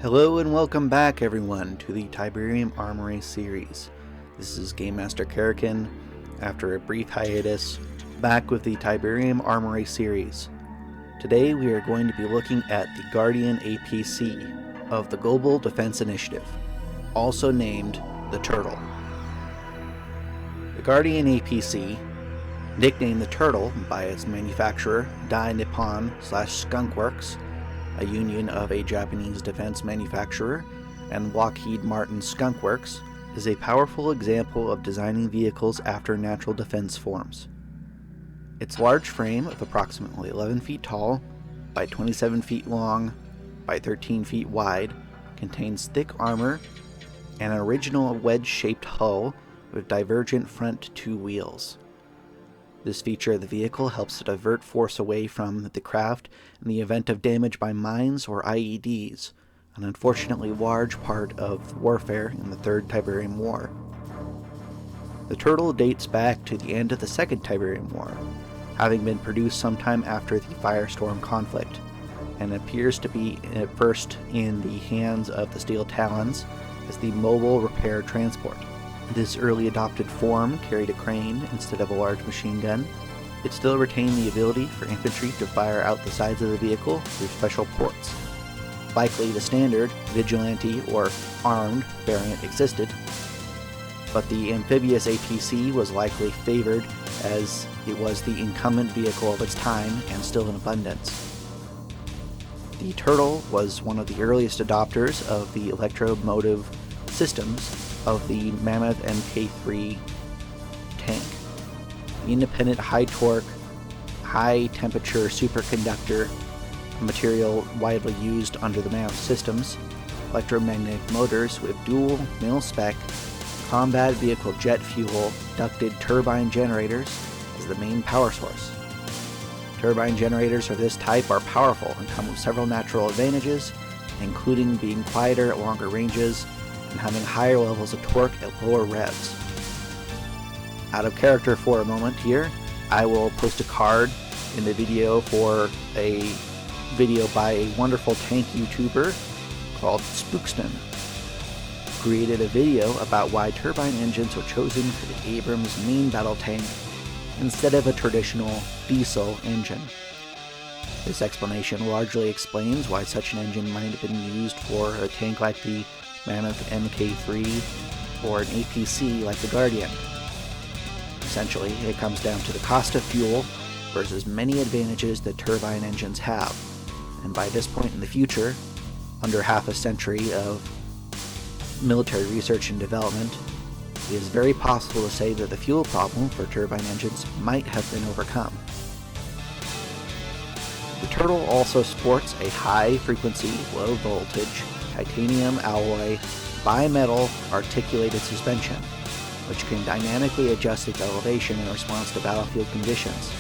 Hello and welcome back everyone to the Tiberium Armory series. This is Game Master Karakin, after a brief hiatus, back with the Tiberium Armory series. Today we are going to be looking at the Guardian APC of the Global Defense Initiative, also named the Turtle. The Guardian APC, nicknamed the Turtle by its manufacturer Dai Nippon / Skunkworks, a union of a Japanese defense manufacturer and Lockheed Martin Skunkworks, is a powerful example of designing vehicles after natural defense forms. Its large frame of approximately 11 feet tall by 27 feet long by 13 feet wide contains thick armor and an original wedge-shaped hull with divergent front two wheels. This feature of the vehicle helps to divert force away from the craft in the event of damage by mines or IEDs, an unfortunately large part of warfare in the Third Tiberium War. The Turtle dates back to the end of the Second Tiberium War, having been produced sometime after the Firestorm conflict, and appears to be at first in the hands of the Steel Talons as the mobile repair transport. This early adopted form carried a crane instead of a large machine gun. It still retained the ability for infantry to fire out the sides of the vehicle through special ports. Likely the standard, vigilante, or armed variant existed, but the amphibious APC was likely favored as it was the incumbent vehicle of its time and still in abundance. The Turtle was one of the earliest adopters of the electromotive systems of the Mammoth Mk3 tank. The independent high-torque, high-temperature superconductor, a material widely used under the Mammoth systems, electromagnetic motors with dual mil-spec combat vehicle jet fuel ducted turbine generators as the main power source. Turbine generators of this type are powerful and come with several natural advantages, including being quieter at longer ranges and having higher levels of torque at lower revs. Out of character for a moment here, I will post a card in the video for a video by a wonderful tank YouTuber called Spookston, who created a video about why turbine engines were chosen for the Abrams main battle tank instead of a traditional diesel engine. This explanation largely explains why such an engine might have been used for a tank like the Mammoth Mk3 or an APC like the Guardian. Essentially, it comes down to the cost of fuel versus many advantages that turbine engines have, and by this point in the future, under half a century of military research and development, it is very possible to say that the fuel problem for turbine engines might have been overcome. The Turtle also sports a high-frequency, low-voltage, titanium alloy, bimetal articulated suspension, which can dynamically adjust its elevation in response to battlefield conditions.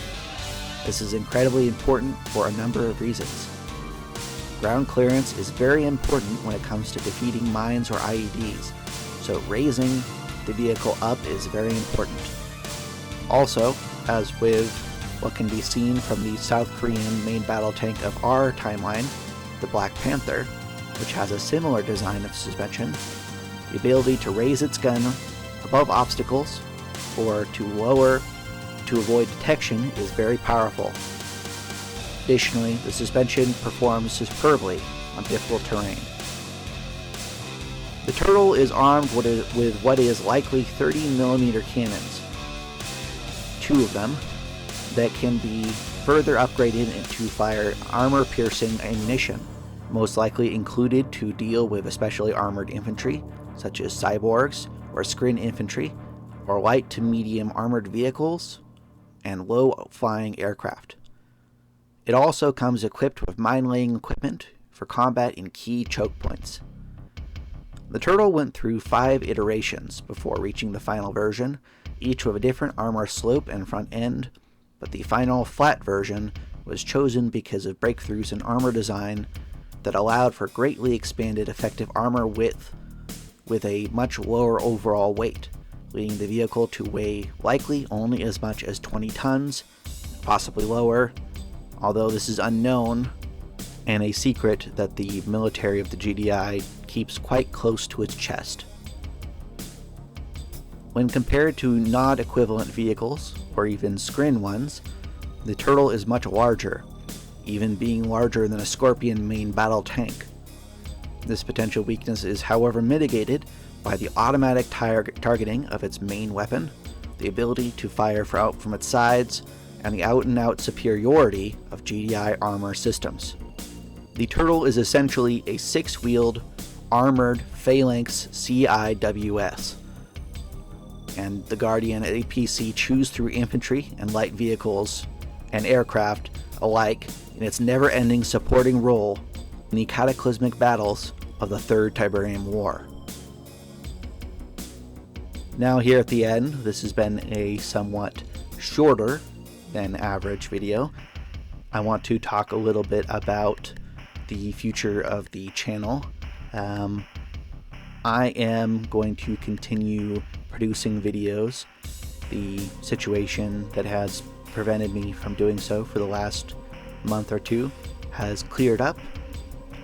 This is incredibly important for a number of reasons. Ground clearance is very important when it comes to defeating mines or IEDs, so raising the vehicle up is very important. Also, as with what can be seen from the South Korean main battle tank of our timeline, the Black Panther, which has a similar design of suspension, the ability to raise its gun above obstacles or to lower to avoid detection is very powerful. Additionally, the suspension performs superbly on difficult terrain. The Turtle is armed with what is likely 30mm cannons, two of them, that can be further upgraded into fire armor-piercing ammunition, most likely included to deal with especially armored infantry, such as cyborgs or screen infantry, or light to medium armored vehicles, and low-flying aircraft. It also comes equipped with mine-laying equipment for combat in key choke points. The Turtle went through 5 iterations before reaching the final version, each with a different armor slope and front end, but the final flat version was chosen because of breakthroughs in armor design that allowed for greatly expanded effective armor width with a much lower overall weight, leading the vehicle to weigh likely only as much as 20 tons, possibly lower, although this is unknown and a secret that the military of the GDI keeps quite close to its chest. When compared to NOD equivalent vehicles, or even Skrin ones, the Turtle is much larger, even being larger than a Scorpion main battle tank. This potential weakness is however mitigated by the automatic targeting of its main weapon, the ability to fire out from its sides, and the out-and-out superiority of GDI armor systems. The Turtle is essentially a 6-wheeled, armored phalanx CIWS, and the Guardian and APC choose through infantry and light vehicles and aircraft alike in its never-ending supporting role in the cataclysmic battles of the Third Tiberium War. Now here at the end, this has been a somewhat shorter than average video. I want to talk a little bit about the future of the channel. I am going to continue producing videos. The situation that has prevented me from doing so for the last month or two has cleared up,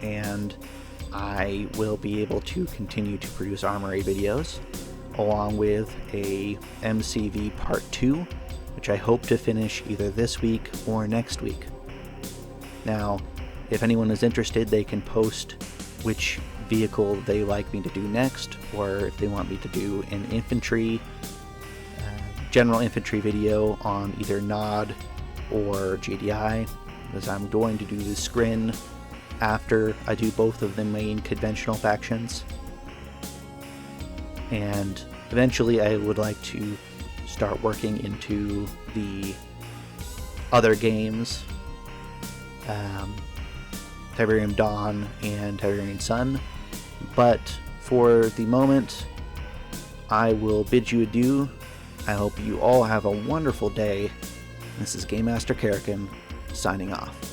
and I will be able to continue to produce Armory videos, along with a MCV Part 2, which I hope to finish either this week or next week. Now, if anyone is interested, they can post which vehicle they like me to do next, or if they want me to do an infantry, general infantry video on either NOD or GDI, because I'm going to do the Skrin after I do both of the main conventional factions. And eventually I would like to start working into the other games, Tiberium Dawn and Tiberium Sun. But for the moment, I will bid you adieu. I hope you all have a wonderful day. This is Game Master Karrakin, signing off.